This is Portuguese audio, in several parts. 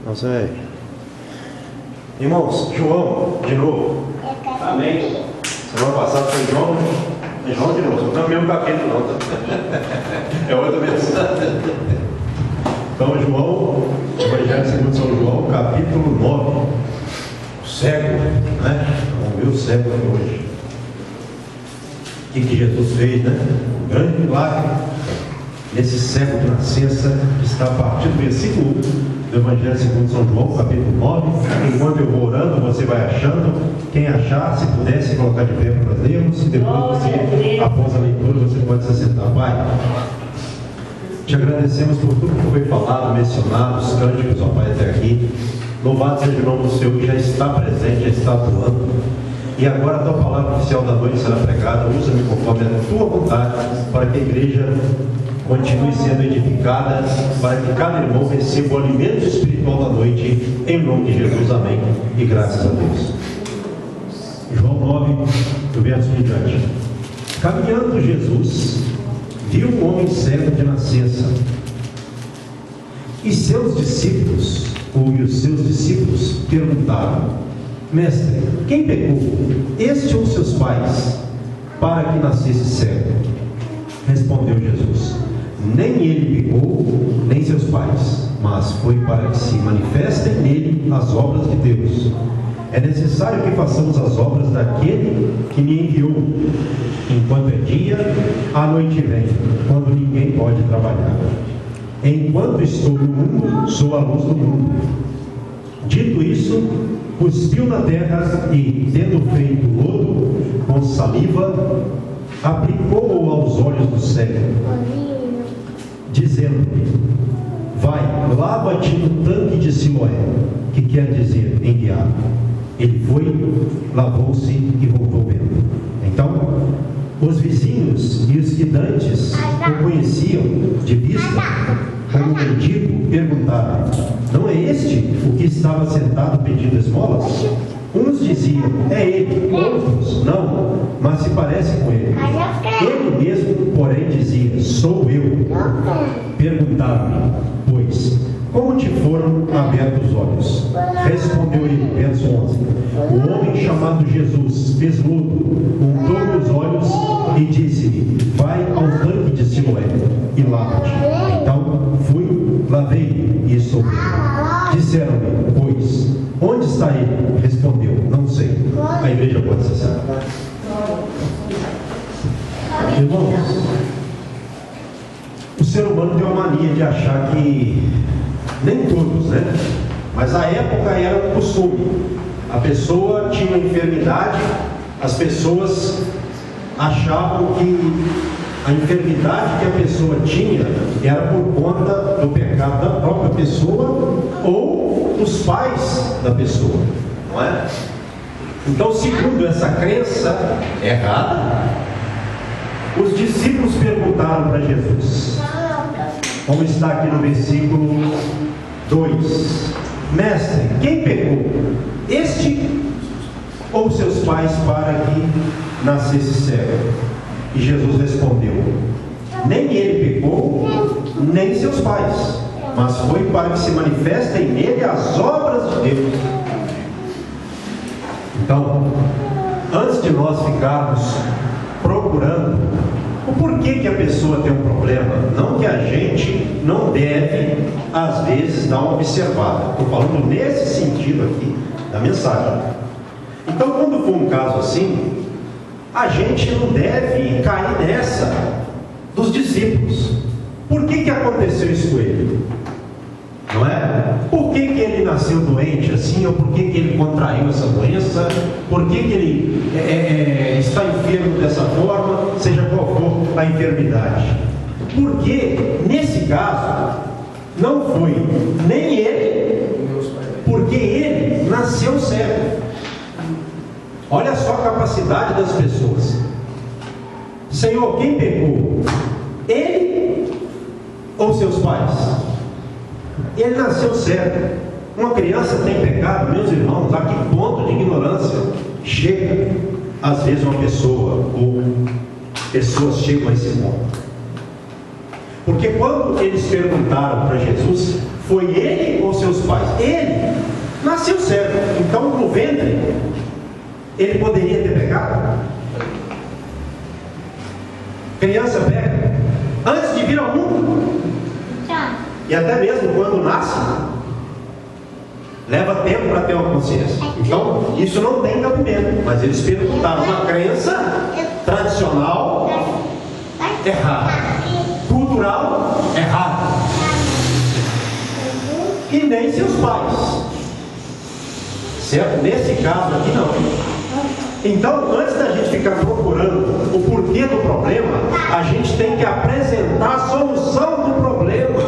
Não sei. Irmãos, João, de novo. Amém. Semana passada foi João. É João de novo. Não é o mesmo capítulo, não. É outra mensagem. Então, João, Evangelho segundo São João, capítulo 9. O cego, né? Vamos ver o cego aqui hoje. O que Jesus fez, né? Um grande milagre. Nesse cego de nascença, que está a partir do versículo 1 do Evangelho segundo São João, capítulo 9. Enquanto eu vou orando, você vai achando. Quem achar, se pudesse colocar de pé para nós lermos, e depois você, após a leitura, você pode se assentar. Pai, te agradecemos por tudo que foi falado, mencionado, os cânticos, ó Pai, até aqui. Louvado seja o nome do Senhor, que já está presente, já está atuando. E agora a tua palavra oficial da noite será pregada. Usa-me conforme a tua vontade, para que a igreja continue sendo edificada, para que cada irmão receba o alimento espiritual da noite, em nome de Jesus, amém, e graças a Deus. João 9, do verso em diante. Caminhando Jesus, viu um homem cego de nascença, e os seus discípulos perguntaram: Mestre, quem pecou, este ou seus pais, para que nascesse cego? Respondeu Jesus: nem ele pecou, nem seus pais, mas foi para que se manifestem nele as obras de Deus. É necessário que façamos as obras daquele que me enviou. Enquanto é dia, a noite vem, quando ninguém pode trabalhar. Enquanto estou no mundo, sou a luz do mundo. Dito isso, cuspiu na terra e, tendo feito lodo com saliva, aplicou-o aos olhos do cego, dizendo-lhe: vai, lava-te no tanque de Siloé, que quer dizer enviado. Ele foi, lavou-se e voltou vendo. Então, os vizinhos e os que dantes o conheciam de vista como mendigo perguntaram: não é este o que estava sentado pedindo esmolas? Uns diziam: é ele. Outros: não, mas se parece com ele. Ele mesmo, porém, dizia: sou eu. Perguntaram-lhe, pois, como te foram abertos os olhos? Respondeu ele, verso 11: o homem chamado Jesus fez lodo, untou-me os olhos e disse-me: vai ao tanque de Siloé e lava-te. Então fui, lavei e estou vendo. Disseram-lhe, pois, onde está ele? Respondeu: não sei. A igreja pode se sentar. Irmãos, o ser humano tem uma mania de achar que, nem todos, né? Mas a época era um costume. A pessoa tinha uma enfermidade, as pessoas achavam que a enfermidade que a pessoa tinha era por conta do pecado da própria pessoa ou dos pais da pessoa, não é? Então, segundo essa crença errada, os discípulos perguntaram para Jesus, como está aqui no versículo 2: Mestre, quem pecou, este ou seus pais, para que nascesse cego? E Jesus respondeu: nem ele pecou, nem seus pais, mas foi para que se manifestem nele as obras de Deus. Então, antes de nós ficarmos procurando o porquê que a pessoa tem um problema, não que a gente não deve, às vezes, dar uma observada. Estou falando nesse sentido aqui da mensagem. Então, quando for um caso assim, a gente não deve cair nessa dos discípulos. Por que aconteceu isso com ele? Não é? Por que ele nasceu doente assim? Ou por que ele contraiu essa doença? Por que ele está enfermo dessa forma? Seja qual for a enfermidade. Porque, nesse caso, não foi nem ele, porque ele nasceu cego. Olha só a capacidade das pessoas. Senhor, quem pecou? Ele ou seus pais? Ele nasceu cego. Uma criança tem pecado, meus irmãos, a que ponto de ignorância chega, às vezes, uma pessoa, ou pessoas chegam a esse ponto? Porque quando eles perguntaram para Jesus, foi ele ou seus pais. Ele nasceu servo, então no ventre ele poderia ter pecado. Criança peca antes de vir ao mundo, e até mesmo quando nasce, leva tempo para ter uma consciência. Então isso não tem cabimento, mas eles perguntaram uma crença tradicional errada, cultural errada, e nem seus pais, certo? Nesse caso aqui não. Então, antes da gente ficar procurando o porquê do problema, a gente tem que apresentar a solução do problema.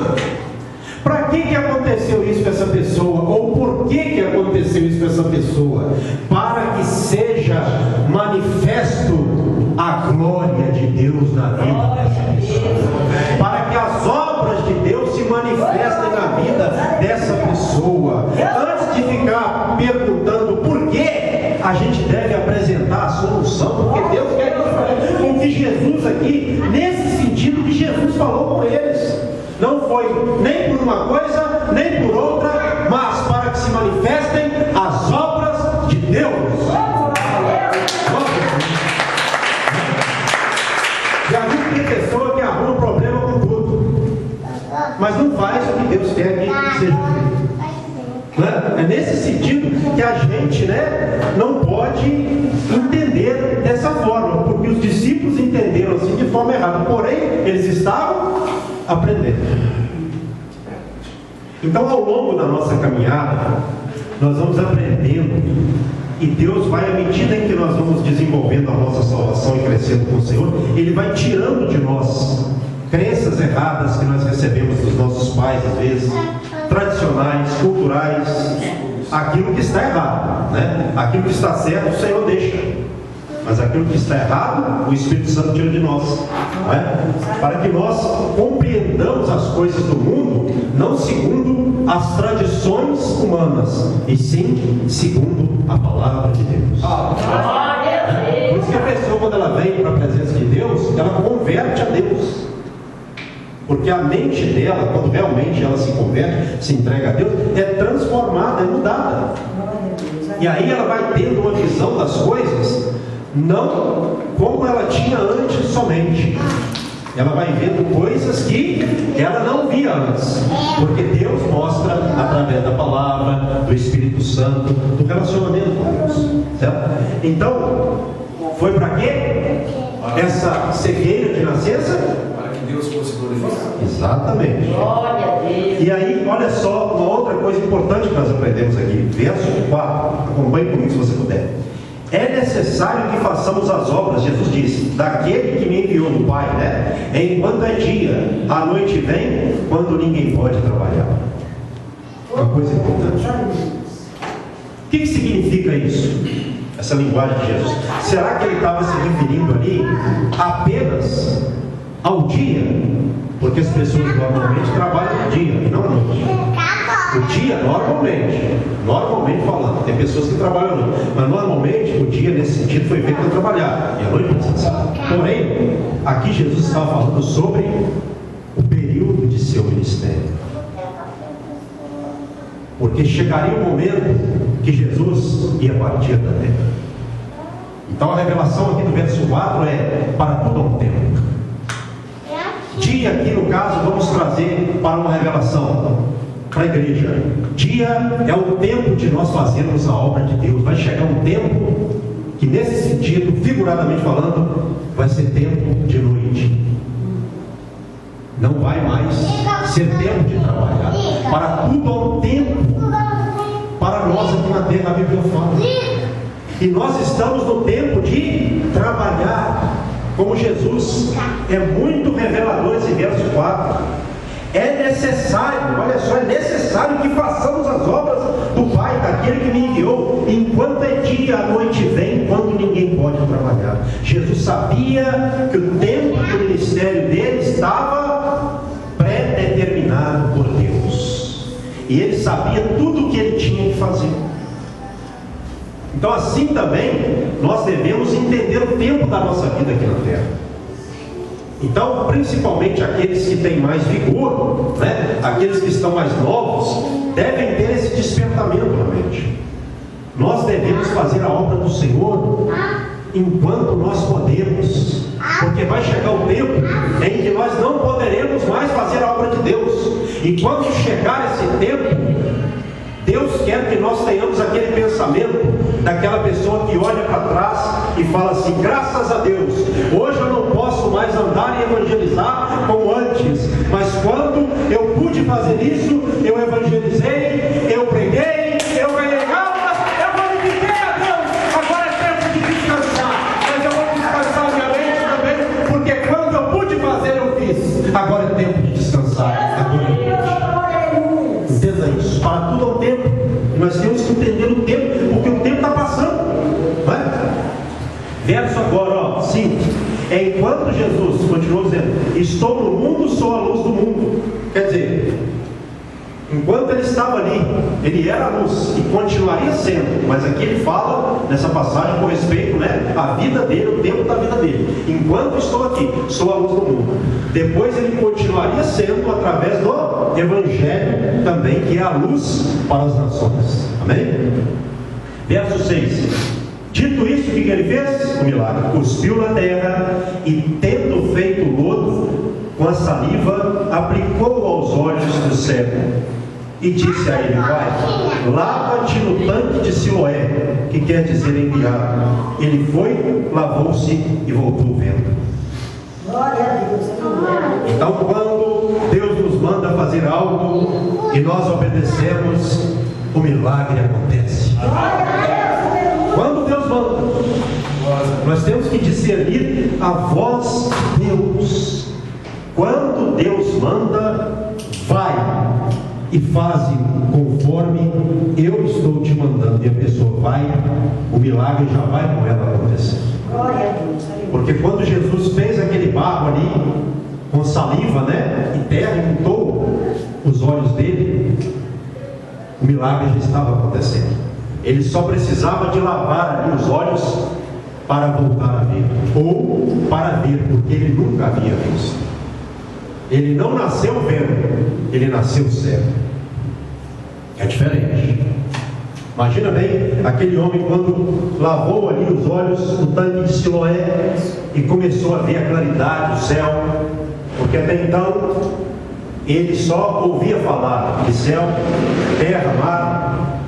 Para que aconteceu isso com essa pessoa? Ou por que aconteceu isso com essa pessoa? Para que seja manifesto a glória de Deus na vida dessa pessoa. Para que as obras de Deus se manifestem na vida dessa pessoa. Antes de ficar perguntando por quê, a gente deve apresentar a solução, porque Deus quer que com que Jesus aqui, nesse sentido que Jesus falou com eles, não foi nem por uma coisa, nem por outra, mas para que se manifestem as obras de Deus. Já vi que pessoa que arruma problema com tudo, mas não faz o que Deus quer que seja feito. É nesse sentido que a gente, não pode entender dessa forma, porque os discípulos entenderam assim de forma errada, porém eles estavam aprendendo. Então, ao longo da nossa caminhada, nós vamos aprendendo, e Deus vai, à medida em que nós vamos desenvolvendo a nossa salvação e crescendo com o Senhor, Ele vai tirando de nós crenças erradas que nós recebemos dos nossos pais, às vezes, tradicionais, culturais, aquilo que está errado, aquilo que está certo, o Senhor deixa, mas aquilo que está errado, o Espírito Santo tira de nós, para que nós compreendamos as coisas do mundo, não segundo as tradições humanas, e sim segundo a palavra de Deus. Por isso que a pessoa, quando ela vem para a presença de Deus, ela converte a Deus. Porque a mente dela, quando realmente ela se converte, se entrega a Deus, é transformada, é mudada. E aí ela vai tendo uma visão das coisas, não como ela tinha antes somente. Ela vai vendo coisas que ela não via antes. Porque Deus mostra através da palavra, do Espírito Santo, do relacionamento com Deus. Certo? Então, foi para quê? Essa cegueira de nascença? Deus fosse glorificado. Exatamente. Glória a Deus. E aí, olha só, uma outra coisa importante que nós aprendemos aqui, verso 4, acompanhe comigo se você puder. É necessário que façamos as obras, Jesus disse, daquele que me enviou do Pai, enquanto é dia, a noite vem, quando ninguém pode trabalhar. Uma coisa importante. O que significa isso? Essa linguagem de Jesus. Será que ele estava se referindo ali apenas ao dia? Porque as pessoas normalmente trabalham no dia, não à noite. O dia, normalmente falando, tem pessoas que trabalham à noite, mas normalmente o dia nesse sentido foi feito para trabalhar, e a noite para descansar. Porém, aqui Jesus estava falando sobre o período de seu ministério, porque chegaria um momento que Jesus ia partir da terra. Então a revelação aqui do verso 4 é: para tudo há um tempo. Dia aqui no caso vamos trazer para uma revelação para a igreja. Dia é o tempo de nós fazermos a obra de Deus. Vai chegar um tempo que, nesse sentido, figuradamente falando, vai ser tempo de noite. Não vai mais ser tempo de trabalhar. Para tudo há um tempo. Para nós aqui na terra, a Bíblia fala. E nós estamos no tempo de trabalhar. Como Jesus é muito revelador esse verso 4. É necessário, olha só, é necessário que façamos as obras do Pai, daquele que me enviou, enquanto é dia, a noite vem, quando ninguém pode trabalhar. Jesus sabia que o tempo do ministério dele estava pré-determinado por Deus, e ele sabia tudo o que ele tinha que fazer. Então, assim também, nós devemos entender o tempo da nossa vida aqui na terra. Então, principalmente aqueles que têm mais vigor, aqueles que estão mais novos, devem ter esse despertamento na mente. Nós devemos fazer a obra do Senhor enquanto nós podemos, porque vai chegar o tempo em que nós não poderemos mais fazer a obra de Deus. E quando chegar esse tempo, Deus quer que nós tenhamos aquele pensamento daquela pessoa que olha para trás e fala assim: graças a Deus, hoje eu não posso mais andar e evangelizar como antes, mas quando eu pude fazer isso, eu evangelizei, eu preguei, eu ganhei almas, eu glorifiquei a Deus. Agora é tempo de descansar, mas eu vou descansar minha mente também, porque quando eu pude fazer, eu fiz. Agora é tempo de descansar a minha mente. Entenda isso, para tudo ao tempo. Nós temos que entender o tempo, porque o tempo está passando. Vai? Verso agora, 5. Enquanto Jesus, continua dizendo, estou no mundo, sou a luz do mundo. Quer dizer, enquanto ele estava ali, ele era a luz e continuaria sendo, mas aqui ele fala nessa passagem com respeito, né, à vida dele, o tempo da vida dele. Enquanto estou aqui, sou a luz do mundo. Depois ele continuaria sendo através do Evangelho também, que é a luz para as nações. Amém? Verso 6. Dito isso, o que ele fez? Um milagre. Cuspiu na terra e, tendo feito lodo com a saliva, aplicou aos olhos do cego e disse a ele: vai, lava-te no tanque de Siloé, que quer dizer enviado. Ele foi, lavou-se e voltou vendo. Então, quando Deus nos manda fazer algo e nós obedecemos, o milagre acontece. Quando Deus manda, nós temos que discernir a voz de Deus. Quando Deus manda, vai e faze conforme eu estou te mandando. E a pessoa vai, o milagre já vai com ela acontecer. Porque quando Jesus fez aquele barro ali, com saliva, né, e terra, e untou os olhos dele, o milagre já estava acontecendo. Ele só precisava de lavar ali os olhos para voltar a ver, ou para ver, porque ele nunca havia visto. Ele não nasceu vendo, ele nasceu cego. É diferente. Imagina bem aquele homem quando lavou ali os olhos no tanque de Siloé e começou a ver a claridade do céu, porque até então ele só ouvia falar de céu, terra, mar,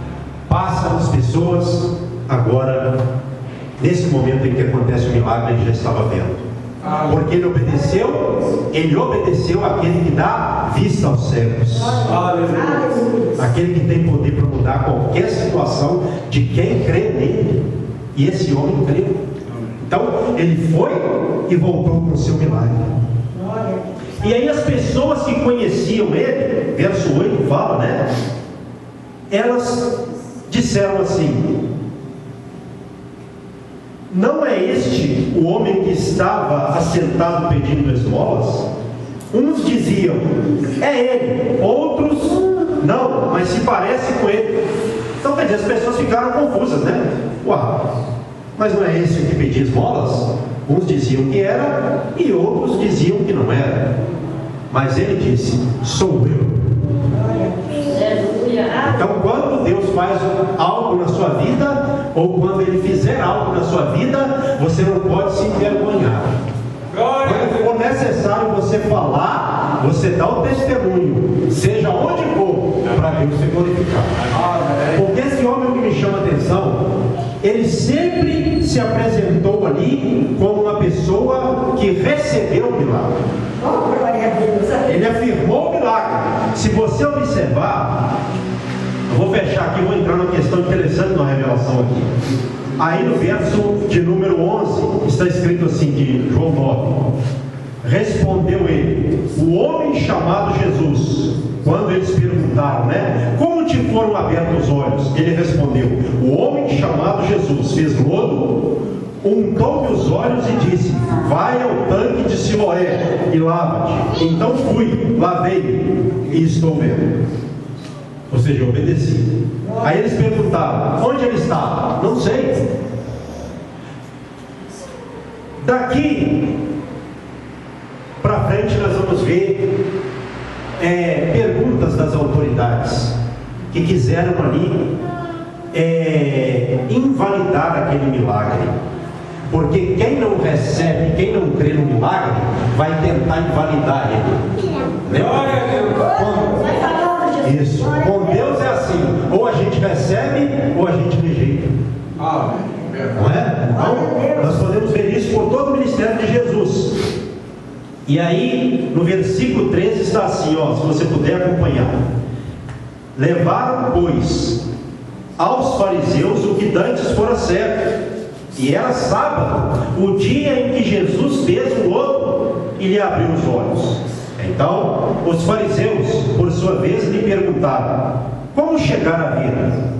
pássaros, pessoas. Agora, nesse momento em que acontece o milagre, ele já estava vendo. Porque ele obedeceu àquele que dá vista aos cegos. Aquele que tem poder para mudar qualquer situação de quem crê nele. E esse homem creu. Então, ele foi e voltou com o seu milagre. E aí as pessoas que conheciam ele, verso 8 fala, né? Elas disseram assim: não é este o homem que estava assentado pedindo esmolas? Uns diziam: é ele. Outros: não, mas se parece com ele. Então, quer dizer, as pessoas ficaram confusas, né? Uau, mas não é esse o que pedia esmolas? Uns diziam que era e outros diziam que não era. Mas ele disse: sou eu. Então, quando Deus faz algo na sua vida, ou quando Ele fizer algo na sua vida, você não pode se envergonhar. Quando for necessário você falar, você dá o testemunho, seja onde for, para Deus ser glorificado. Porque esse homem que me chama a atenção, ele sempre se apresentou ali como uma pessoa que recebeu o milagre. Ele afirmou o milagre. Se você observar, eu vou fechar aqui, vou entrar numa questão interessante na revelação aqui. Aí no verso de número 11, está escrito assim, de João 9: respondeu ele, o homem chamado Jesus. Quando eles perguntaram, né, como te foram abertos os olhos? Ele respondeu: o homem chamado Jesus fez lodo, untou-me os olhos e disse: vai ao tanque de Siloé e lava-te. Então fui, lavei e estou vendo. Ou seja, eu obedeci. Aí eles perguntaram: onde ele estava? Não sei. Daqui para frente nós vamos ver perguntas das autoridades que quiseram ali invalidar aquele milagre. Porque quem não recebe, quem não crê no milagre, vai tentar invalidar ele. Glória a Deus. Isso. Com Deus é assim: ou a gente recebe, ou a gente rejeita. Amém. Não é? Então, nós podemos ver isso por todo o ministério de Jesus. E aí, no versículo 13 está assim, ó, se você puder acompanhar: levaram, pois, aos fariseus o que dantes fora certo, e era sábado, o dia em que Jesus fez o lodo e lhe abriu os olhos. Então, os fariseus, por sua vez, lhe perguntaram: como chegar à vida?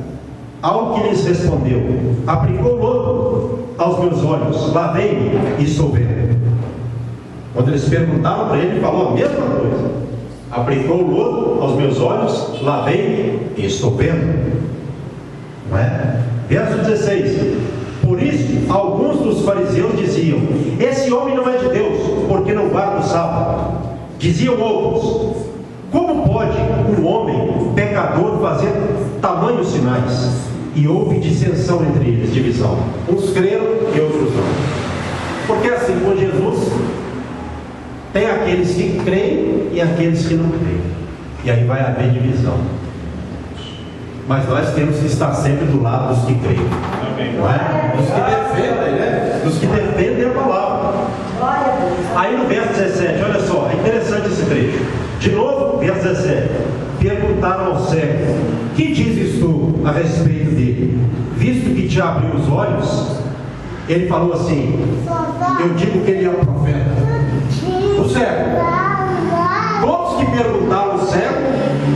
Ao que lhes respondeu: aplicou lodo aos meus olhos, lavei-me e estou vendo. Quando eles perguntaram para ele, ele falou a mesma coisa: aplicou lodo aos meus olhos, lavei-me e estou vendo. Não é? Verso 16: por isso, alguns dos fariseus diziam: esse homem não é de Deus, porque não guarda o sábado. Diziam outros: como pode um homem pecador fazer tamanhos sinais? E houve dissensão entre eles, divisão. Uns creram e outros não. Porque assim, com Jesus, tem aqueles que creem e aqueles que não creem. E aí vai haver divisão. Mas nós temos que estar sempre do lado dos que creem. Não é? Dos que defendem, né? Dos que defendem a palavra. Aí no verso 17, olha só, é interessante esse trecho. De novo, verso 17: perguntaram ao cego: que dizes tu a respeito dele? Visto que te abriu os olhos. Ele falou assim: eu digo que ele é um profeta. O cego. Todos que perguntaram ao cego,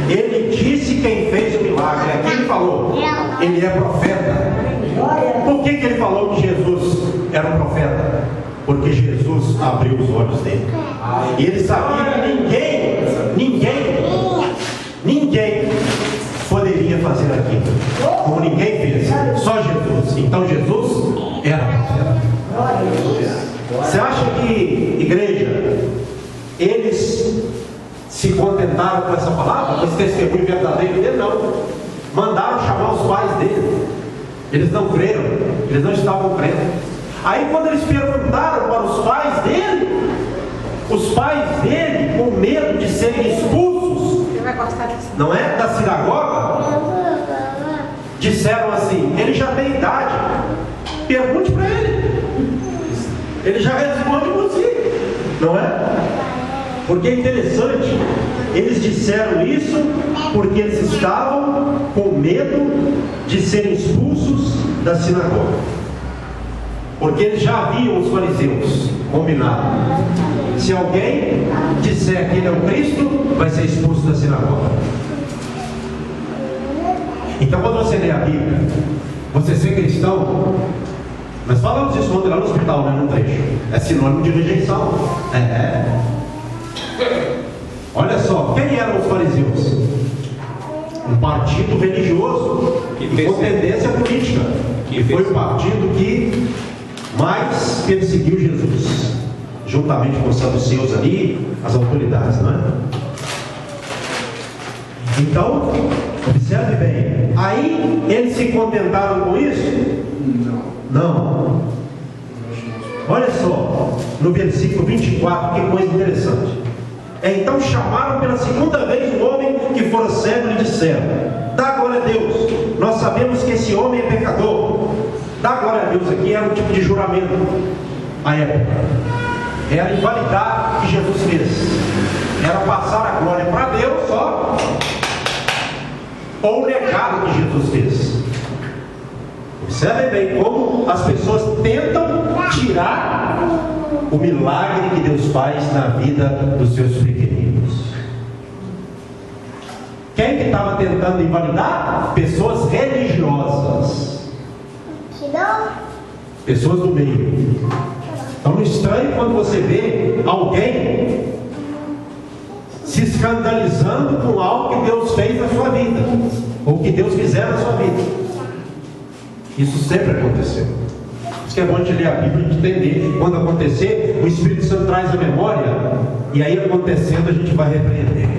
ele disse quem fez o milagre. Aqui ele falou: ele é profeta. Por que ele falou que Jesus era um profeta? Porque Jesus abriu os olhos dele. E ele sabia que ninguém poderia fazer aquilo, como ninguém fez, só Jesus. Então Jesus era profeta. Você acha que, igreja, eles se contentaram com essa palavra, com esse testemunho verdadeiro dele? Não. Mandaram chamar os pais dele. Eles não creram, eles não estavam crendo. Aí quando eles perguntaram para os pais dele, com medo de serem expulsos, não é, da sinagoga, disseram assim: ele já tem idade, pergunte para ele já responde por si, não é? Porque é interessante, eles disseram isso porque eles estavam com medo de serem expulsos da sinagoga. Porque eles já haviam, os fariseus, combinado: se alguém disser que ele é o Cristo, vai ser expulso da sinagoga. Então, quando você lê a Bíblia, você ser cristão, nós falamos isso ontem lá no hospital, né, no trecho, é sinônimo de rejeição. Olha só, quem eram os fariseus? Um partido religioso com tendência política, que foi o partido que mais perseguiu Jesus, juntamente com os saduceus ali, as autoridades, não é? Então, observe bem, aí eles se contentaram com isso? Não. Olha só, no versículo 24, que coisa interessante. Então chamaram pela segunda vez um homem que fora cego e lhe disseram: dá glória a Deus, nós sabemos que esse homem é pecador. Dá glória a Deus aqui era um tipo de juramento à época. Era invalidar o que Jesus fez. Era passar a glória para Deus só, ou negar o que Jesus fez. Observe bem como as pessoas tentam tirar o milagre que Deus faz na vida dos seus pequeninos. Quem que estava tentando invalidar? Pessoas religiosas, pessoas do meio. Então, estranho quando você vê alguém se escandalizando com algo que Deus fez na sua vida, ou que Deus fizer na sua vida. Isso sempre aconteceu. Isso que é bom de ler a Bíblia e entender. Quando acontecer, o Espírito Santo traz a memória, e aí acontecendo a gente vai repreender.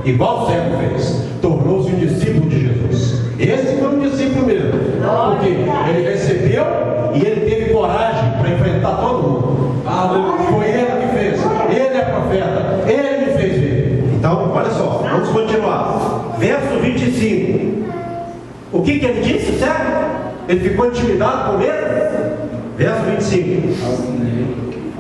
igual o cego fez, tornou-se um discípulo de Jesus. Esse foi um discípulo mesmo, porque ele recebeu e ele teve coragem para enfrentar todo mundo. Foi ele que fez, ele é profeta, ele me fez ver. Então, olha só, vamos continuar. Verso 25. O que ele disse, certo? Ele ficou intimidado com medo? Verso 25.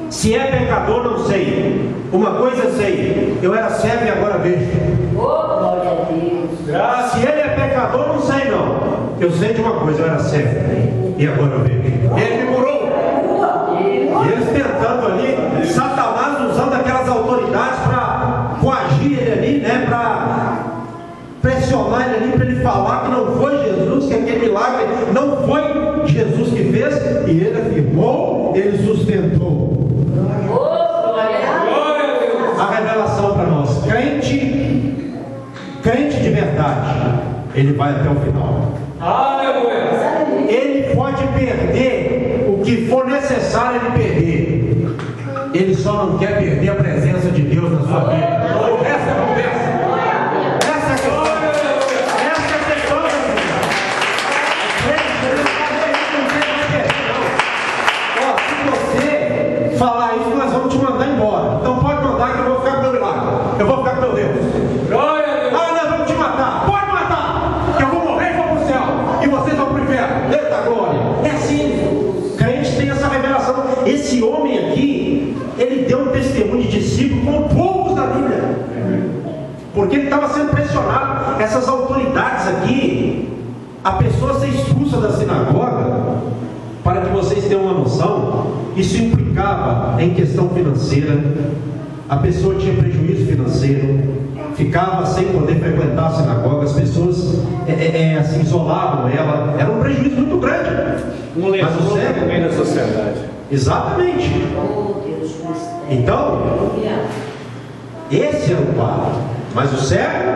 Se é pecador, não sei. Uma coisa sei, eu era cego e agora vejo. Glória a Deus. Se ele é pecador, não sei não. Eu sei de uma coisa, eu era cego e agora eu vejo. Ele me curou. E eles tentando ali, Satanás usando aquelas autoridades para coagir ele ali, né? Para pressionar ele ali, para ele falar que não foi Jesus, que aquele milagre não foi Jesus que fez, e ele afirmou, ele sustentou. A revelação para nós, crente de verdade, ele vai até o final. Ele pode perder o que for necessário ele perder. Ele só não quer perder a presença de Deus na sua vida. O resto é conversa. Essa é a questão. Essa é a questão, meu filho. Ó, se você falar isso, nós vamos te mandar embora. Então pode mandar que eu vou ficar com meu milagre. Eu vou ficar com meu Deus. Nós vamos te matar. Pode matar. Que eu vou morrer e vou pro céu. E vocês vão pro inferno. Eita glória. É assim. Crente tem essa revelação. Esse homem aqui, ele deu um testemunho de discípulo com poucos da Bíblia. Porque ele estava sendo pressionado. Essas autoridades aqui, a pessoa ser expulsa da sinagoga, para que vocês tenham uma noção, isso implicava em questão financeira. A pessoa tinha prejuízo financeiro, ficava sem poder frequentar a sinagoga, as pessoas se isolavam ela, era um prejuízo muito grande. Um lesão também na sociedade. Exatamente. Então, esse era o quadro. Mas o cego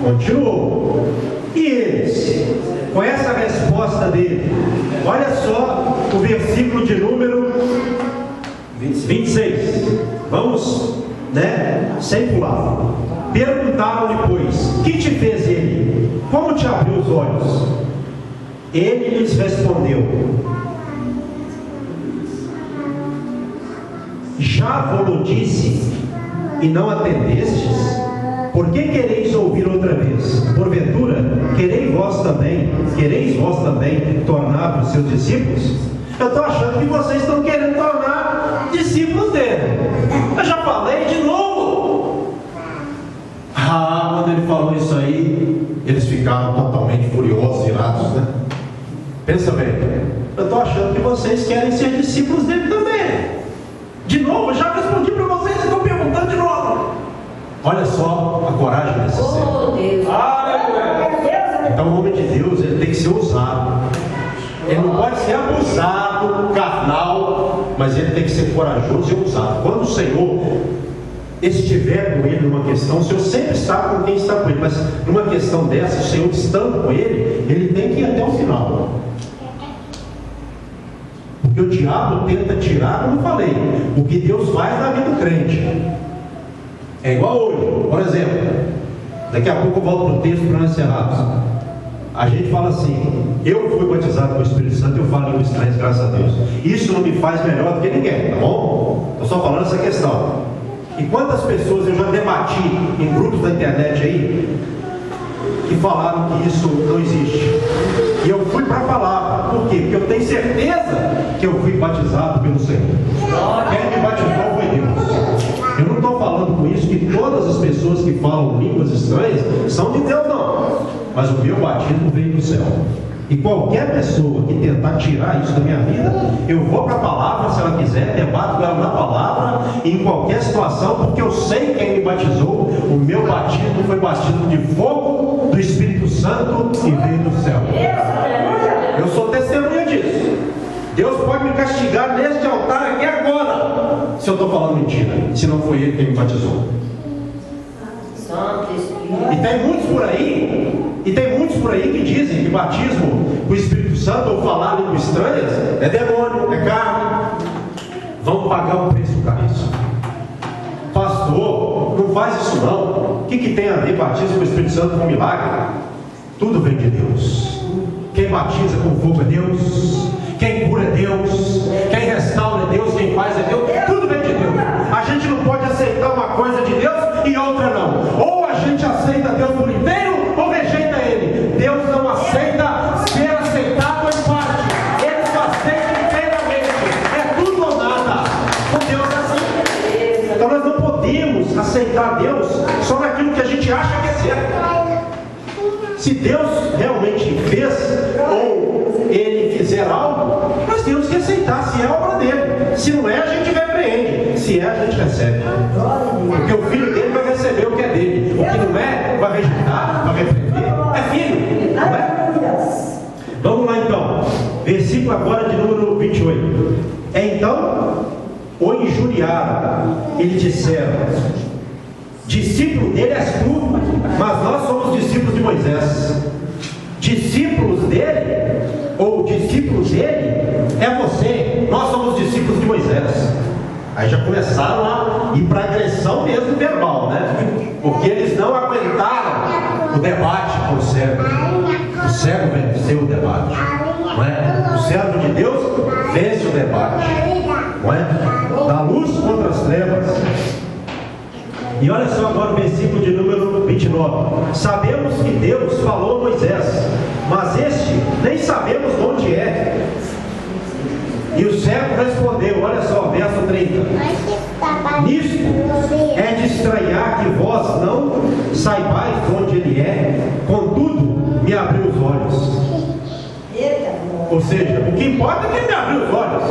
continuou. E eles, com essa resposta dele, olha só o versículo de número 26. Vamos, sem pular. Perguntaram-lhe, pois, que te fez ele? Como te abriu os olhos? Ele lhes respondeu: já vos disse e não atendestes? Por que quereis ouvir outra vez? Porventura, quereis vós também tornar-vos seus discípulos? Eu estou achando que vocês estão querendo tornar discípulos dele. Eu já falei de novo. Quando ele falou isso aí, eles ficaram totalmente furiosos, irados, né? Pensa bem, eu estou achando que vocês querem ser discípulos dele também. De novo, eu já respondi para vocês e estou perguntando de novo. Olha só a coragem desse ser. Então o homem de Deus, ele tem que ser ousado. Ele não pode ser abusado, carnal, mas ele tem que ser corajoso e ousado. Quando o Senhor estiver com ele numa questão, o Senhor sempre está com quem está com ele, mas numa questão dessa, o Senhor estando com ele, ele tem que ir até o final. Porque o diabo tenta tirar, como eu falei, o que Deus faz na vida do crente. É igual hoje, por exemplo, daqui a pouco eu volto para o texto para nós encerrarmos. A gente fala assim: eu fui batizado com o Espírito Santo, eu falo em estranhos, graças a Deus. Isso não me faz melhor do que ninguém, tá bom? Estou só falando essa questão. E quantas pessoas eu já debati em grupos da internet aí, que falaram que isso não existe. E eu fui para a palavra. Por quê? Porque eu tenho certeza que eu fui batizado pelo Senhor. Quem me batizou foi Deus. Eu não estou falando com isso que todas as pessoas que falam línguas estranhas são de Deus, não. Mas o meu batismo veio do céu. E qualquer pessoa que tentar tirar isso da minha vida, eu vou para a palavra, se ela quiser, debato com ela na palavra, em qualquer situação, porque eu sei quem me batizou. O meu batismo foi batismo de fogo do Espírito Santo e veio do céu. Eu sou testemunha disso. Deus pode me castigar neste altar aqui agora, se eu estou falando mentira, se não foi Ele quem me batizou. E tem muitos por aí que dizem que batismo com o Espírito Santo ou falar língua estranhas é demônio, é carne. Vão pagar um preço caro isso. Pastor, não faz isso não. que tem a ver batismo com o Espírito Santo com milagre? Tudo vem de Deus. Quem batiza com fogo é Deus, quem cura é Deus, quem restaura é Deus, quem faz é Deus, tudo vem de Deus. A gente não pode aceitar uma coisa de Deus e outra não. Ou a gente aceita Deus por inteiro ou rejeita Ele. Deus não aceita ser aceitado em parte, Ele só aceita inteiramente. É tudo ou nada. Com Deus é assim. Então nós não podemos aceitar Deus só naquilo que a gente acha que é certo. Se Deus realmente fez ou Ele fizer algo, nós temos que aceitar se é obra dele. Se não é, a gente repreende. Se é, a gente recebe. Porque o filho dele vai receber o que é dele. O que não é, vai rejeitar, vai repreender. É filho, não é? Vamos lá então. Versículo agora de número 28. Então o injuriaram e lhe disseram: discípulo dele és tu, mas nós somos discípulos de Moisés. Discípulos dele, ou discípulos dele, é você. Nós somos discípulos de Moisés. Aí já começaram a ir para agressão mesmo verbal, né? Porque eles não aguentaram o debate com o servo. O servo venceu o debate, não é? O servo de Deus vence o debate, não é? Da luz contra as trevas. E olha só agora o versículo de número 29. Sabemos que Deus falou a Moisés, mas este nem sabemos de onde é. E o servo respondeu, olha só, verso 30. Nisto é de estranhar que vós não saibais de onde ele é, contudo me abriu os olhos. Ou seja, o que importa é que ele me abriu os olhos.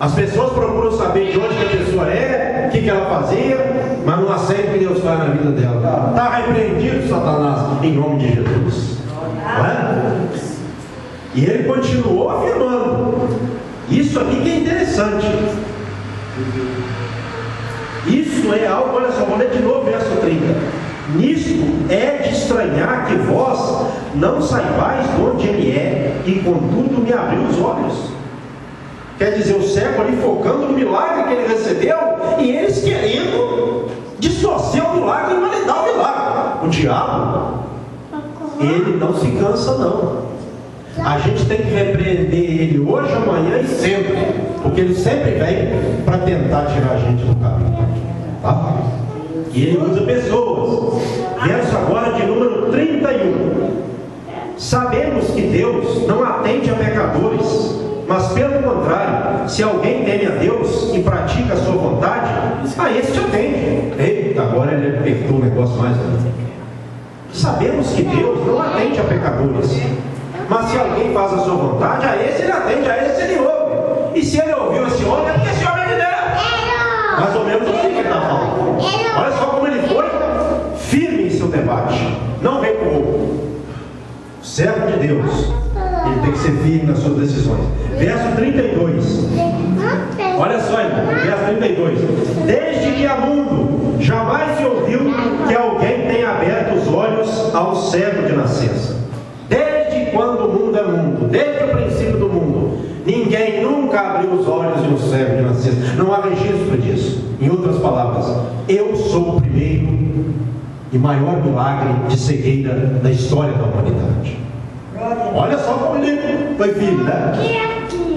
As pessoas procuram saber de onde que a pessoa é, o que ela fazia, mas não aceitam que Deus faz na vida dela. Está repreendido, Satanás, em nome de Jesus. Não é? E ele continuou afirmando. Isso aqui que é interessante. Isso é algo, olha só, vou ler de novo verso 30. Nisto é de estranhar que vós não saibais de onde ele é, e contudo me abriu os olhos. Quer dizer, o servo ali focando no milagre que ele recebeu, e eles querendo distorcer o milagre e validar o milagre. O diabo, ele não se cansa não. A gente tem que repreender ele hoje, amanhã e sempre, porque ele sempre vem para tentar tirar a gente do caminho, tá? E ele usa pessoas. Verso agora de número 31. Sabemos que Deus não atende a pecadores, mas pelo contrário, se alguém teme a Deus e pratica a sua vontade, a esse te atende. Eita, agora ele apertou o negócio mais. Sabemos que Deus não atende a pecadores, mas se alguém faz a sua vontade, a esse ele atende, a esse ele ouve. E se ele ouviu esse homem, é porque esse homem é de Deus. Mais ou menos assim que ele está falando. Olha só como ele foi firme em seu debate, não recuou. Servo de Deus, ele tem que ser firme nas suas decisões. Verso 32. Olha só, irmão, verso 32. Desde que há mundo, jamais se ouviu que alguém tenha aberto os olhos ao cego de nascença. Desde quando o mundo é mundo, desde o princípio do mundo, ninguém nunca abriu os olhos de um cego de nascença. Não há registro disso. Em outras palavras, eu sou o primeiro e maior milagre de cegueira da história da humanidade. Olha só como ele foi firme, né?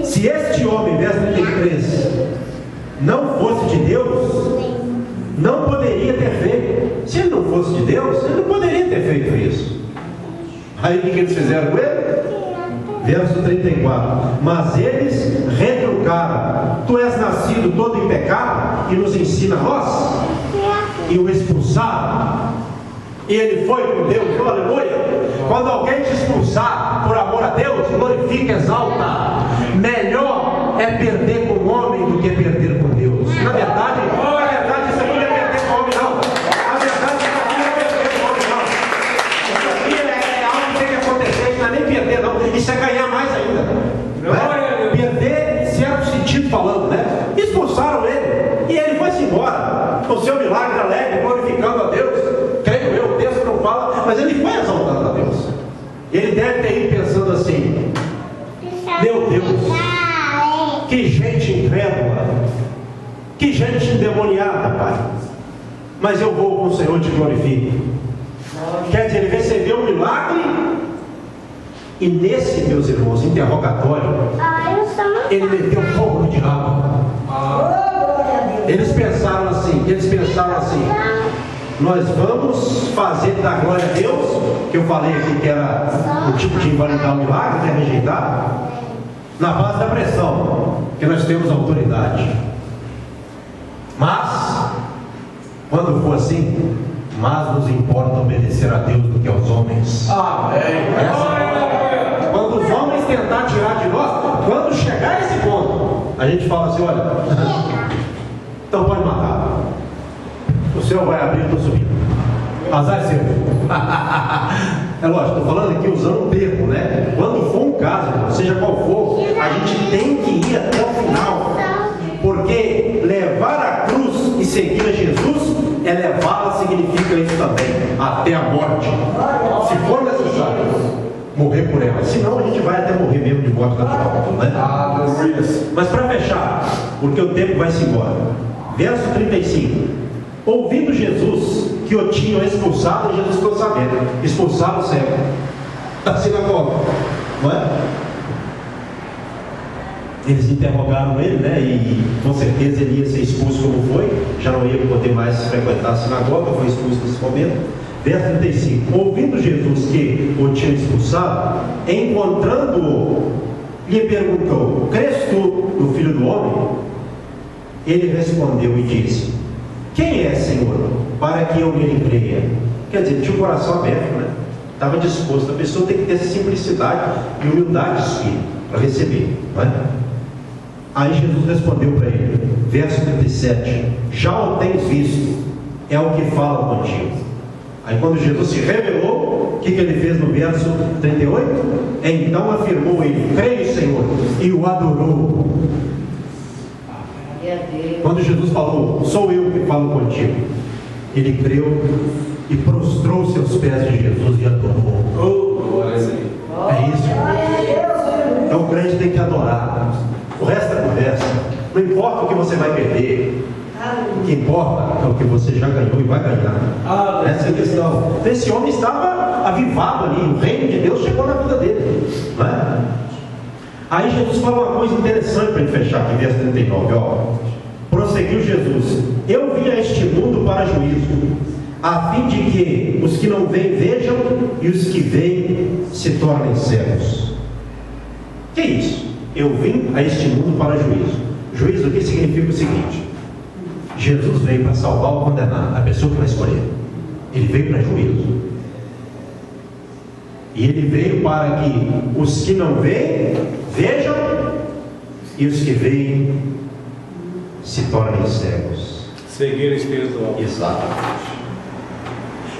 Se este homem, verso 33, não fosse de Deus, não poderia ter feito. Se ele não fosse de Deus, ele não poderia ter feito isso. Aí o que eles fizeram com ele? Verso 34. Mas eles retrucaram: tu és nascido todo em pecado e nos ensina a nós? E o expulsaram. E ele foi com Deus, aleluia. Quando alguém te expulsar por amor a Deus, glorifica, exalta. Melhor é perder com o homem do que perder com Deus. Na verdade, isso aqui não é perder com o homem, não. Na verdade, isso aqui não é perder com o homem, não. Isso aqui é algo que tem que acontecer, isso não é nem perder, não. Isso é ganhar mais ainda. Né? Perder, em certo sentido falando, né? Expulsaram ele e ele foi-se embora com o seu milagre alegre, glorificando a Deus. Creio eu, o texto não fala, mas ele foi exaltando a Deus. Ele deve ter ido pensando assim: meu Deus, que gente incrédula, que gente endemoniada, Pai. mas eu vou com o Senhor te glorifico. Quer dizer, ele recebeu um milagre, e nesse, meus irmãos, interrogatório, ele meteu fogo no diabo. Eles pensaram assim, nós vamos fazer da glória a Deus, que eu falei aqui que era o tipo de invalidar o milagre, que é rejeitar, na base da pressão, que nós temos autoridade. Mas, quando for assim, mais nos importa obedecer a Deus do que aos homens. Quando os homens tentar tirar de nós, quando chegar a esse ponto, a gente fala assim, olha, então pode matar. O céu vai abrir e estou subindo. Azar seu. É lógico, estou falando aqui usando um termo, né? Quando for um caso, seja qual for, a gente tem que ir até o final. Porque levar a cruz e seguir a Jesus, levá-la significa isso também, até a morte. Se for necessário, morrer por ela. Senão a gente vai até morrer mesmo de morte natural, né? Mas para fechar, porque o tempo vai se embora. Verso 35. Ouvindo Jesus que o tinham expulsado, Jesus ficou sabendo. Expulsaram o cego da sinagoga, não é? Eles interrogaram ele, né? E com certeza ele ia ser expulso como foi. Já não ia poder mais frequentar a sinagoga, foi expulso nesse momento. Verso 35. Ouvindo Jesus que o tinha expulsado, encontrando-o, lhe perguntou: crês tu no Filho do Homem? Ele respondeu e disse: quem é, Senhor, para que eu nele creia? Quer dizer, tinha o coração aberto, né? Estava disposto. A pessoa tem que ter simplicidade e humildade de espírito para receber, não é? Aí Jesus respondeu para ele, verso 37, já o tens visto, é o que fala contigo. Aí quando Jesus se revelou, o que ele fez no verso 38? Então afirmou ele: creio, Senhor, e o adorou. Quando Jesus falou: sou eu que falo contigo, ele creu e prostrou-se aos pés de Jesus e adorou. É isso. Então o crente tem que adorar. O resto é conversa. Não importa o que você vai perder, o que importa é o que você já ganhou e vai ganhar. Essa é a questão. Então, esse homem estava avivado ali, o reino de Deus chegou na vida dele, não é? Aí Jesus fala uma coisa interessante para ele fechar aqui, verso 39, ó. Prosseguiu Jesus: eu vim a este mundo para juízo, a fim de que os que não veem vejam e os que veem se tornem cegos. Que é isso? Eu vim a este mundo para juízo. Juízo aqui significa o seguinte: Jesus veio para salvar ou condenar a pessoa que vai escolher. Ele veio para juízo. E ele veio para que os que não veem vejam e os que veem se tornem cegos. Cegueira espiritual. Exatamente.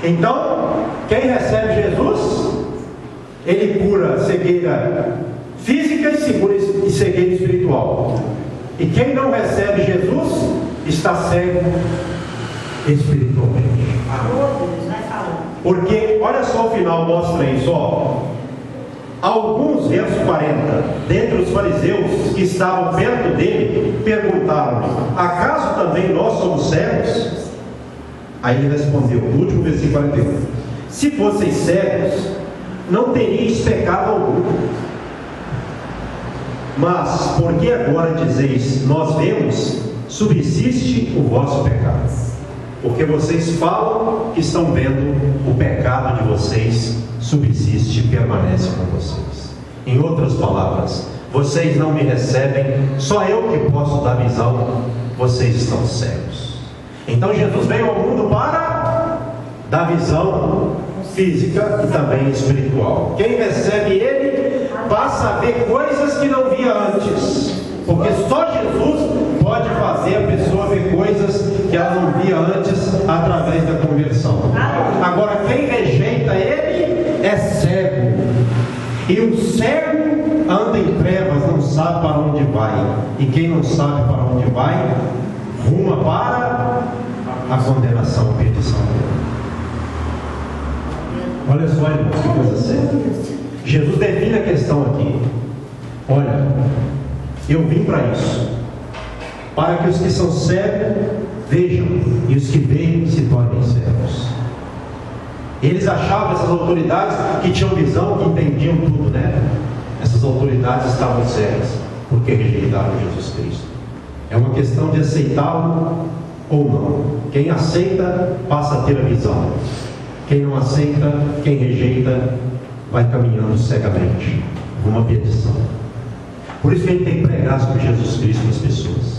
Então, quem recebe Jesus, ele cura cegueira física e cegueira espiritual. E quem não recebe Jesus está cego espiritualmente. Porque, olha só o final, mostra isso, ó. Alguns, verso 40, dentre os fariseus que estavam perto dele, perguntaram-lhe: acaso também nós somos cegos? Aí ele respondeu, no último versículo 41, se fosseis cegos, não teríeis pecado algum. Mas, porque agora dizeis, nós vemos, subsiste o vosso pecado. Porque vocês falam que estão vendo, o pecado de vocês subsiste e permanece com vocês. Em outras palavras, vocês não me recebem, só eu que posso dar visão, vocês estão cegos. Então Jesus veio ao mundo para dar visão física e também espiritual. Quem recebe ele passa a ver coisas que não via antes, porque só Jesus pode fazer a pessoa ver coisas que ela não via antes através da conversão. Agora, quem rejeita ele é cego, e o cego anda em trevas, não sabe para onde vai, e quem não sabe para onde vai ruma para a condenação, a perdição. Olha só, irmãos, que coisa séria. Jesus define a questão aqui. Olha, eu vim para isso, para que os que são cegos Vejam, e os que veem se tornem cegos. Eles achavam, essas autoridades que tinham visão, que entendiam tudo, né? Essas autoridades estavam cegas, porque rejeitaram Jesus Cristo. É uma questão de aceitá-lo ou não. Quem aceita, passa a ter a visão. Quem não aceita, quem rejeita, vai caminhando cegamente, rumo à perdição. Por isso que a gente tem que pregar sobre Jesus Cristo nas pessoas.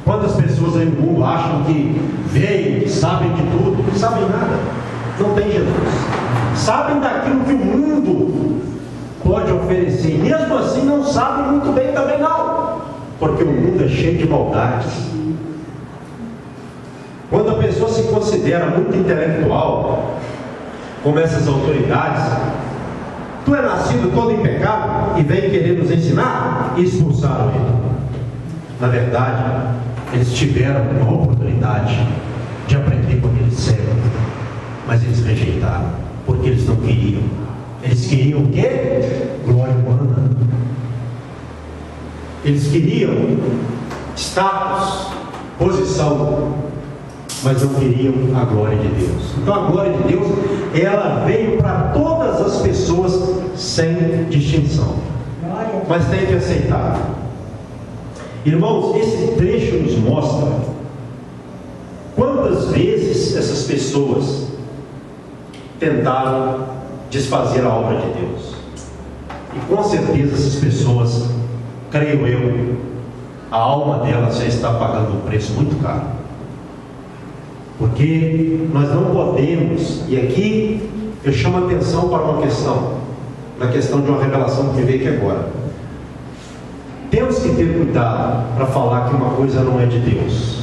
Quantas pessoas aí no mundo acham que veem, que sabem de tudo, não sabem nada, não tem Jesus. Sabem daquilo que o mundo pode oferecer, mesmo assim não sabem muito bem também não, porque o mundo é cheio de maldades. Quando a pessoa se considera muito intelectual, como essas autoridades, tu é nascido todo em pecado e vem querer nos ensinar, e expulsaram ele. Na verdade, eles tiveram uma oportunidade de aprender com aquele cego, mas eles rejeitaram, porque eles não queriam. Eles queriam o quê? Glória humana. Eles queriam status, posição, mas não queriam a glória de Deus. Então a glória de Deus, ela veio para todas as pessoas sem distinção, mas tem que aceitar. Irmãos, esse trecho nos mostra quantas vezes essas pessoas tentaram desfazer a obra de Deus. E com certeza essas pessoas, creio eu, a alma delas já está pagando um preço muito caro. Porque nós não podemos, e aqui eu chamo a atenção para uma questão, na questão de uma revelação que veio aqui agora. Temos que ter cuidado para falar que uma coisa não é de Deus.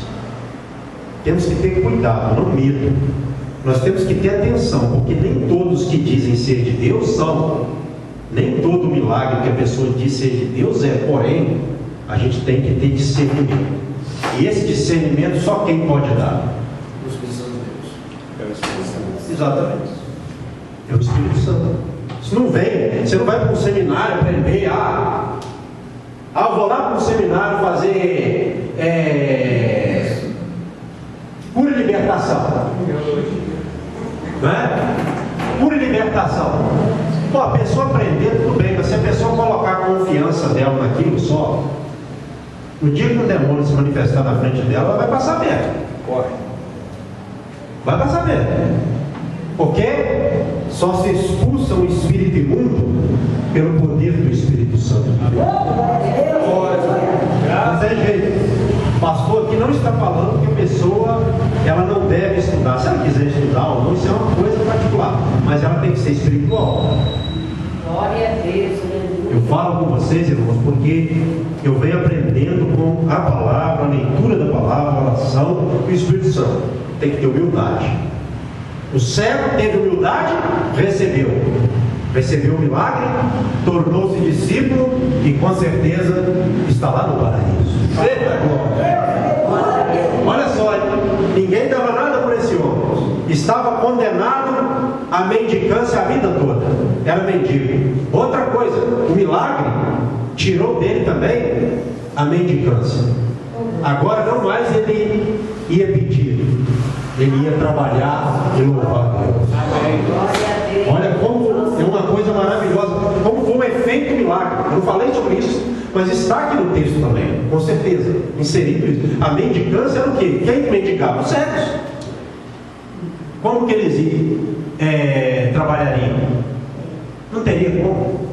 Temos que ter cuidado, não medo. Nós temos que ter atenção, porque nem todos que dizem ser de Deus são. Nem todo milagre que a pessoa diz ser de Deus é. Porém, a gente tem que ter discernimento. E esse discernimento só quem pode dar? O Espírito Santo de Deus. Exatamente. É o Espírito Santo. Isso não vem. Você não vai para um seminário aprender eu vou lá para um seminário fazer pura libertação. Não é? Pura libertação. Pô, a pessoa aprender, tudo bem, mas se a pessoa colocar a confiança dela naquilo só, no dia que o demônio se manifestar na frente dela, ela vai passar perto. Corre. Vai passar perto. Porque só se expulsa o espírito imundo pelo poder do Espírito Santo de Deus. Não tem jeito. O pastor aqui não está falando que a pessoa ela não deve estudar. Se ela quiser estudar ou não, isso é uma coisa particular, mas ela tem que ser espiritual. Glória a Deus. Eu falo com vocês, irmãos, porque eu venho aprendendo com a palavra, a leitura da palavra, a oração do Espírito Santo. Tem que ter humildade. O cego teve humildade, recebeu o milagre, tornou-se discípulo e com certeza está lá no paraíso. Eita glória! Olha só, ninguém dava nada por esse homem. Estava condenado à mendicância a vida toda. Era mendigo. Outra coisa, o milagre tirou dele também a mendicância. Agora não mais ele ia pedir, ele ia trabalhar e louvar a Deus. Olha como é uma coisa maravilhosa, como foi um efeito milagre. Eu não falei sobre isso, mas está aqui no texto também, com certeza, inserido isso. A mendicância era o quê? Quem mendigava? Os cegos. Como que eles trabalhariam? Não teria como.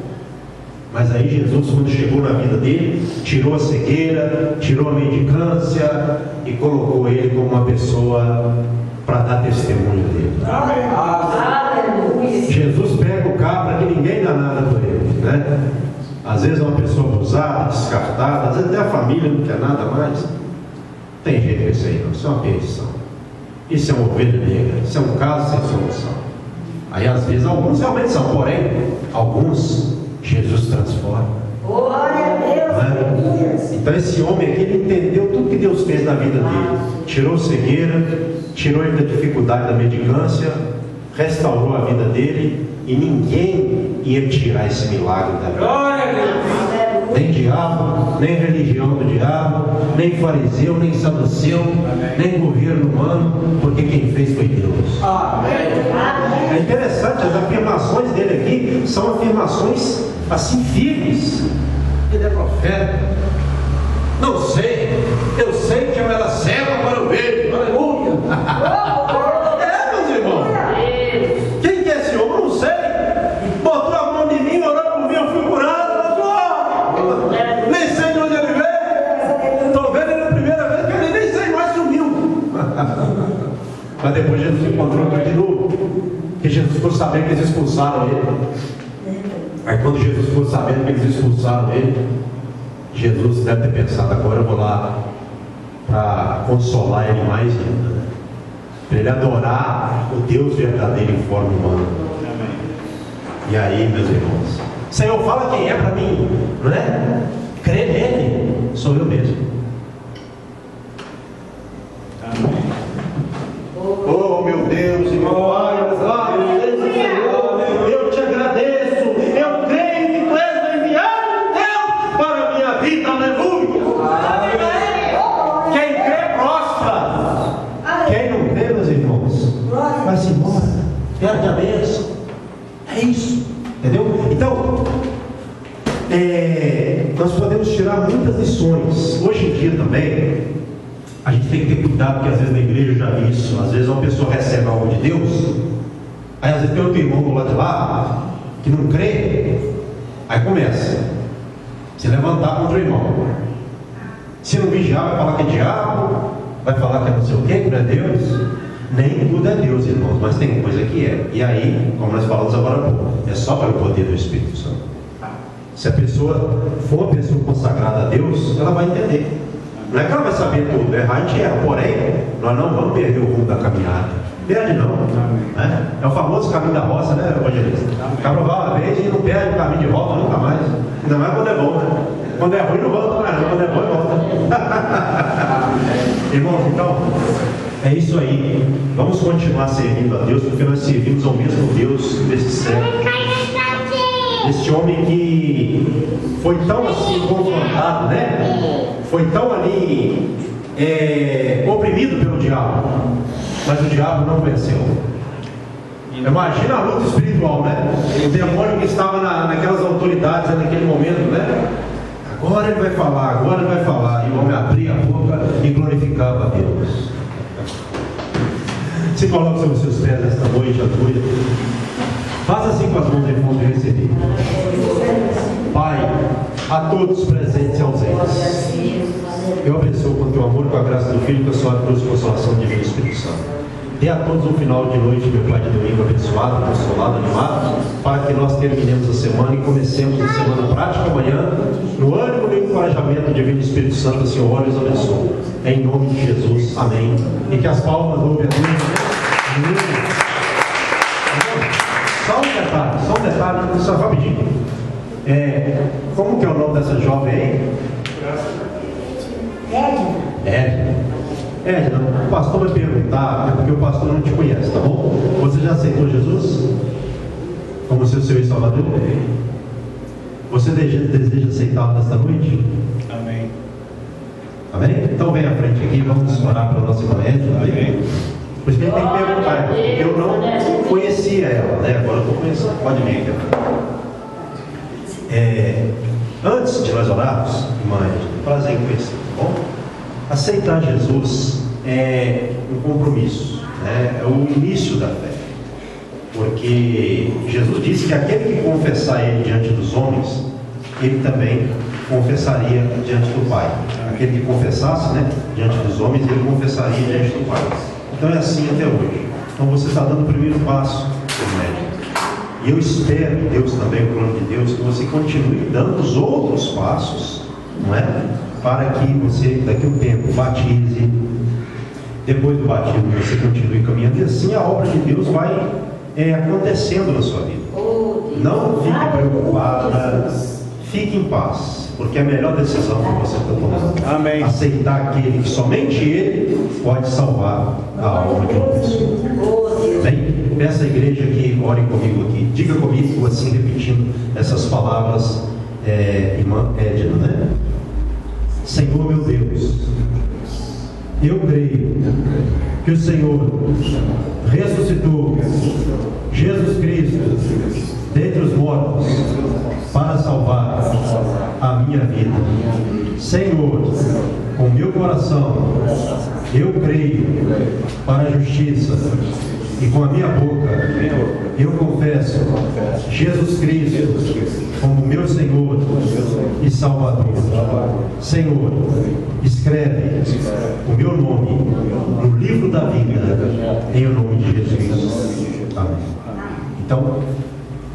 Mas aí Jesus, quando chegou na vida dele, tirou a cegueira, tirou a mendicância e colocou ele como uma pessoa para dar testemunho dele. Aleluia. Jesus pega o cara para que ninguém dá nada por ele, né? Às vezes é uma pessoa abusada, descartada, às vezes até a família não quer nada mais. Não tem jeito com isso aí não, isso é uma perdição. Isso é uma ovelha negra, isso é um caso sem solução. Aí às vezes alguns realmente são, porém, alguns Jesus transforma. Glória a Deus. Então esse homem aqui, ele entendeu tudo que Deus fez na vida dele. Tirou cegueira, tirou ele da dificuldade da mendicância, restaurou a vida dele, e ninguém ia tirar esse milagre da vida. Glória a Deus. Nem diabo, nem religião do diabo, nem fariseu, nem saduceu, nem governo humano, porque quem fez foi Deus. É interessante, as afirmações dele aqui são afirmações assim firmes. Ele é profeta. Não sei, eu sei que eu era cego, agora eu vejo. Aleluia. Meus irmãos. Quem que é esse homem? Não sei. Botou a mão em mim, orou por mim, eu fui curado. Nem sei de onde ele veio. Estou vendo ele a primeira vez que ele nem sei mais sumiu. Mas depois Jesus encontrou de novo. Que Jesus ficou sabendo que eles expulsaram ele. Aí quando Jesus ficou sabendo que eles expulsaram ele, Jesus deve ter pensado, agora eu vou lá para consolar ele mais ainda, né? Para ele adorar o Deus verdadeiro em forma humana. E aí, meus irmãos, Senhor, fala quem é para mim, não é? Crê nele, sou eu mesmo. Oh meu Deus, irmão, eu te agradeço, eu creio que tu és o enviado de Deus para a minha vida, aleluia. Quem crê prostra, quem não crê, meus irmãos, vai-se embora, perde a bênção. É isso, entendeu? Então, nós podemos tirar muitas lições. Hoje em dia também, a gente tem que ter cuidado, porque às vezes na igreja eu já vi isso. Às vezes uma pessoa recebe algo de Deus, aí às vezes tem outro irmão do lado de lá que não crê, aí começa a se levantar contra o irmão. Se não vigiar, vai falar que é diabo, vai falar que é não sei o que, que não é Deus. Nem tudo é Deus, irmãos, mas tem coisa que é. E aí, como nós falamos agora há pouco, é só pelo poder do Espírito Santo. Se a pessoa for uma pessoa consagrada a Deus, ela vai entender. Não é que ela vai saber tudo, errar a gente erra, porém, nós não vamos perder o rumo da caminhada. Perde não. Né? É o famoso caminho da roça, né, evangelista? O cabra vai uma vez e não perde o caminho de volta nunca mais. Ainda mais quando é bom, né? Quando é ruim não volta mais, não. Quando é bom, volta. Irmãos, então, é isso aí. Vamos continuar servindo a Deus, porque nós servimos ao mesmo Deus desse século. Este homem que foi tão assim confrontado, né? Foi tão ali oprimido pelo diabo, mas o diabo não venceu. Imagina a luta espiritual, né? O demônio que estava naquelas autoridades naquele momento, né? Agora ele vai falar, e o homem abria a boca e glorificava a Deus. Se coloque sobre os seus pés esta noite, aleluia. Faça assim com as mãos em forma de receber. Pai, a todos presentes e ausentes, eu abençoo com teu amor, com a graça do Filho, com a sua cruz e consolação divina do Espírito Santo. Dê a todos um final de noite, meu Pai, de domingo abençoado, consolado, animado, para que nós terminemos a semana e comecemos a semana prática amanhã, no ânimo e encorajamento divino do Espírito Santo. O Senhor os abençoe. Em nome de Jesus. Amém. E que as palmas louvem a Deus. Só um detalhe, só rapidinho. Como que é o nome dessa jovem aí? Edna, o pastor vai perguntar, porque o pastor não te conhece, tá bom? Você já aceitou Jesus como seu Senhor e Salvador? Você deseja aceitá-lo nesta noite? Amém. Amém? Então vem à frente aqui, vamos orar para a nossa irmã Edna. Amém? Por isso que ele tem que perguntar, porque eu não conhecia ela, né? Agora eu estou conhecendo. Pode vir aqui. Antes de nós orarmos, irmã Edna, prazer em conhecer, tá bom? Aceitar Jesus é um compromisso, né? É o início da fé, porque Jesus disse que aquele que confessar Ele diante dos homens, Ele também confessaria diante do Pai. Aquele que confessasse, né, diante dos homens, Ele confessaria diante do Pai. Então é assim até hoje. Então você está dando o primeiro passo, e eu espero, Deus também, o plano de Deus, que você continue dando os outros passos, não é? Para que você, daqui a um tempo, batize. Depois do batismo, você continue caminhando. E assim a obra de Deus vai acontecendo na sua vida. Não fique preocupada, fique em paz, porque é a melhor decisão que você está tomando. Amém. Aceitar aquele que somente Ele pode salvar a alma de uma pessoa. Bem, peça à igreja que ore comigo aqui. Diga comigo, assim, repetindo essas palavras irmã Edna, né? Senhor meu Deus, eu creio que o Senhor ressuscitou Jesus Cristo dentre os mortos para salvar a minha vida. Senhor, com meu coração eu creio para a justiça e com a minha boca eu confesso Jesus Cristo como meu Senhor e Salvador. Senhor, escreve o meu nome no livro da vida em nome de Jesus. Amém. Então,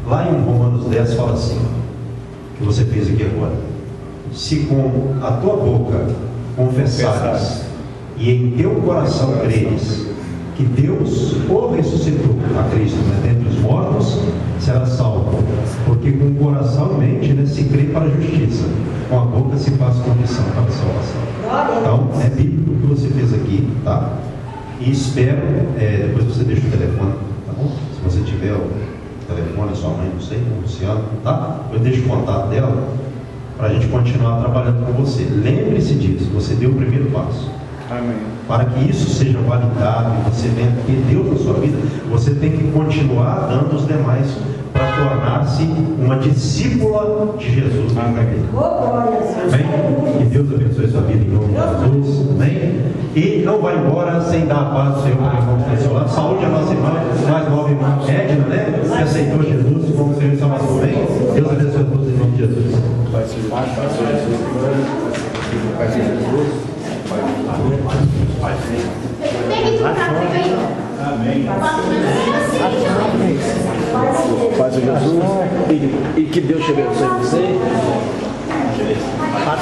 lá em Romanos 10 fala assim, que você fez aqui agora: se com a tua boca confessares e em teu coração creres que Deus o ressuscitou a Cristo, né, dentre os mortos, será salvo. Porque com o coração e mente, né, se crê para a justiça, com a boca se faz confissão para a salvação. Então, é bíblico o que você fez aqui, tá? E espero, depois você deixa o telefone, tá bom? Se você tiver o telefone, sua mãe, não sei, o Luciano, tá? Eu deixo o contato dela para a gente continuar trabalhando com você. Lembre-se disso, você deu o primeiro passo. Amém. Para que isso seja validado e você venha ter Deus na sua vida, você tem que continuar dando os demais para tornar-se uma discípula de Jesus. Amém. Amém? Que Deus abençoe sua vida em nome de Jesus. Amém? E não vai embora sem dar a paz do Senhor para o irmão que está ao lado. Saúde a nossa irmã, mais nova irmã Edna, né? Que aceitou Jesus como Senhor e Salvador. Amém? Deus abençoe a todos em nome de Jesus. Pai, Senhor Jesus. Pai, Senhor Jesus. Amém. Paz de Jesus. E que Deus te abençoe você. Pai,